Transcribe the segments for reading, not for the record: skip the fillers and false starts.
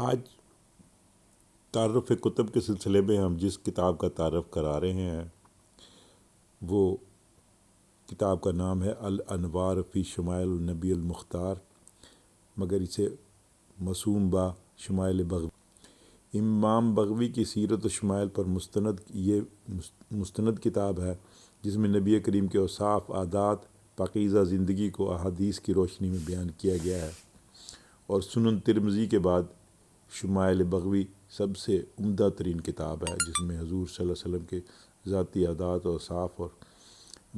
آج تعارف کتب کے سلسلے میں ہم جس کتاب کا تعارف کرا رہے ہیں وہ کتاب کا نام ہے الانوار فی شمائل النبی المختار، مگر اسے موسوم با شمائل بغوی، امام بغوی کی سیرت و شمائل پر مستند کتاب ہے، جس میں نبی کریم کے اوصاف، عادات، پاکیزہ زندگی کو احادیث کی روشنی میں بیان کیا گیا ہے، اور سنن ترمذی کے بعد شمائل بغوی سب سے عمدہ ترین کتاب ہے، جس میں حضور صلی اللہ علیہ وسلم کے ذاتی عادات اور اوصاف اور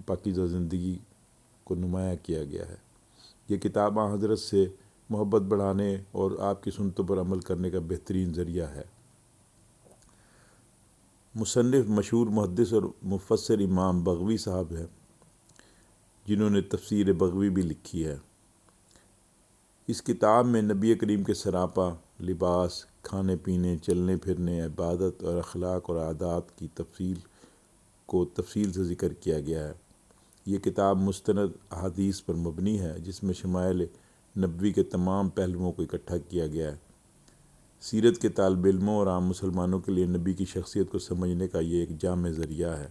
پاکیزہ زندگی کو نمایاں کیا گیا ہے۔ یہ کتاب حضرت سے محبت بڑھانے اور آپ کی سنتوں پر عمل کرنے کا بہترین ذریعہ ہے۔ مصنف مشہور محدث اور مفسر امام بغوی صاحب ہیں، جنہوں نے تفسیر بغوی بھی لکھی ہے۔ اس کتاب میں نبی کریم کے سراپا لباس، کھانے پینے، چلنے پھرنے، عبادت اور اخلاق اور عادات کی تفصیل سے ذکر کیا گیا ہے۔ یہ کتاب مستند احادیث پر مبنی ہے، جس میں شمائل نبوی کے تمام پہلوؤں کو اکٹھا کیا گیا ہے۔ سیرت کے طالب علموں اور عام مسلمانوں کے لیے نبی کی شخصیت کو سمجھنے کا یہ ایک جامع ذریعہ ہے۔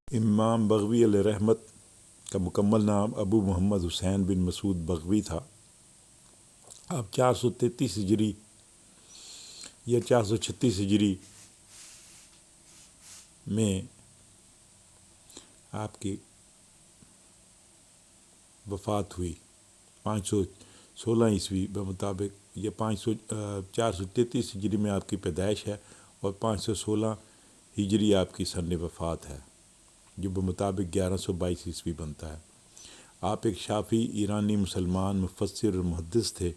امام بغوی علیہ رحمت کا مکمل نام ابو محمد حسین بن مسعود بغوی تھا۔ آپ 433 ہجری یا 436 ہجری میں آپ کی وفات ہوئی، 516 عیسوی بمطابق، یا 433 ہجری میں آپ کی پیدائش ہے اور 516 ہجری آپ کی سن وفات ہے، جو بمطابق 1122 عیسوی بنتا ہے۔ آپ ایک شافعی ایرانی مسلمان مفسر اور محدث تھے،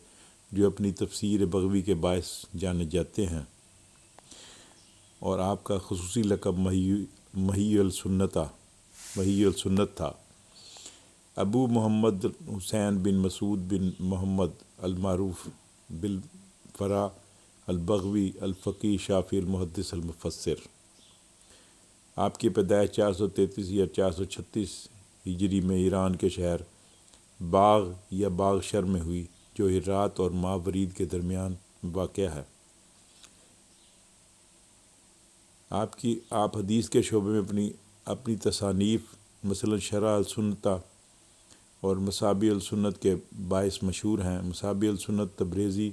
جو اپنی تفسیر بغوی کے باعث جانے جاتے ہیں، اور آپ کا خصوصی لقب محی السنت تھا۔ ابو محمد حسین بن مسعود بن محمد المعروف بالفرا البغوی الفقی شافعی المحدث المفسر۔ آپ کی پیدائش 433 یا 436 ہجری میں ایران کے شہر باغ یا باغشر میں ہوئی، جو ہرات اور ماورید کے درمیان واقع ہے۔ آپ حدیث کے شعبے میں اپنی تصانیف، مثلا شرح السنتہ اور مصابیح السنت کے باعث مشہور ہیں۔ مصابیح السنت تبریزی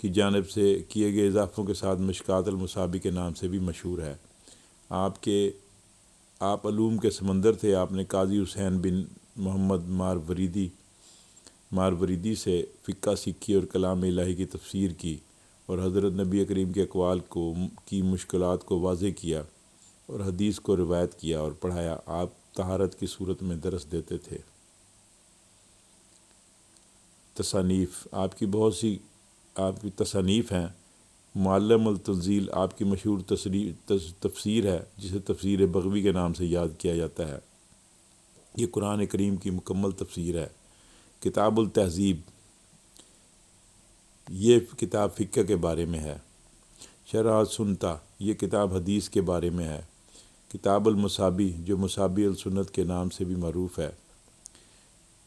کی جانب سے کیے گئے اضافوں کے ساتھ مشکوٰۃ المصابیح کے نام سے بھی مشہور ہے۔ آپ علوم کے سمندر تھے۔ آپ نے قاضی حسین بن محمد ماروردی سے فقہ سیکھی اور کلام الہی کی تفسیر کی، اور حضرت نبی کریم کے اقوال کی مشکلات کو واضح کیا اور حدیث کو روایت کیا اور پڑھایا۔ آپ طہارت کی صورت میں درس دیتے تھے۔ تصانیف، آپ کی بہت سی تصانیف ہیں۔ معلم التنزیل آپ کی مشہور تفسیر ہے، جسے تفسیر بغوی کے نام سے یاد کیا جاتا ہے۔ یہ قرآن کریم کی مکمل تفسیر ہے۔ کتاب التہذیب، یہ کتاب فقہ کے بارے میں ہے۔ شرح السنتہ، یہ کتاب حدیث کے بارے میں ہے۔ کتاب المصابیح، جو مصابیح السنت کے نام سے بھی معروف ہے،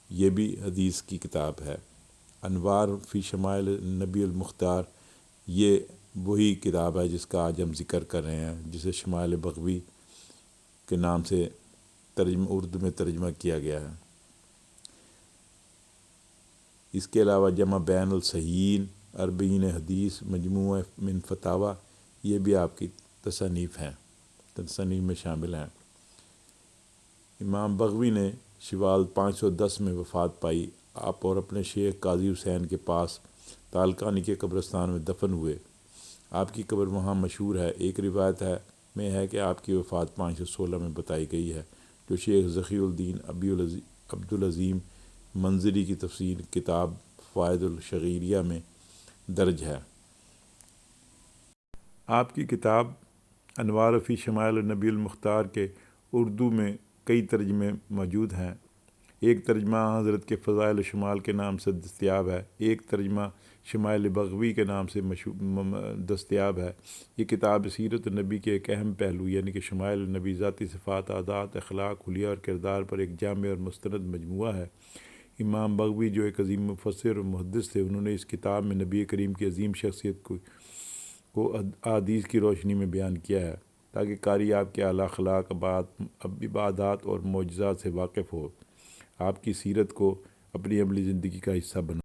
یہ بھی حدیث کی کتاب ہے۔ انوار فی شمائل النبی المختار، یہ وہی کتاب ہے جس کا آج ہم ذکر کر رہے ہیں، جسے شمائل بغوی کے نام سے اردو میں ترجمہ کیا گیا ہے۔ اس کے علاوہ جمع بین الصحیحین، اربعین حدیث، مجموعہ من فتاوی، یہ بھی آپ کی تصانیف میں شامل ہیں۔ امام بغوی نے شوال 510 میں وفات پائی۔ آپ اور اپنے شیخ قاضی حسین کے پاس تالقانی کے قبرستان میں دفن ہوئے۔ آپ کی قبر وہاں مشہور ہے۔ ایک روایت میں ہے کہ آپ کی وفات 516 میں بتائی گئی ہے، جو شیخ ذکی الدین عبدالعظیم منظری کی تفسیر کتاب فوائد الشغیریہ میں درج ہے۔ آپ کی کتاب انوار فی شمائل النبی المختار کے اردو میں کئی ترجمے موجود ہیں۔ ایک ترجمہ حضرت کے فضائل شمال کے نام سے دستیاب ہے، ایک ترجمہ شمائل بغوی کے نام سے دستیاب ہے۔ یہ کتاب سیرت النبی کے ایک اہم پہلو یعنی کہ شمائل النبی، ذاتی صفات، عادات، اخلاق، حلیہ اور کردار پر ایک جامع اور مستند مجموعہ ہے۔ امام بغوی جو ایک عظیم مفسر اور محدث تھے، انہوں نے اس کتاب میں نبی کریم کی عظیم شخصیت کو احادیث کی روشنی میں بیان کیا ہے تاکہ قاری آپ کے اعلیٰ اخلاق، عبادات اور معجزات سے واقف ہو، آپ کی سیرت کو اپنی عملی زندگی کا حصہ بنا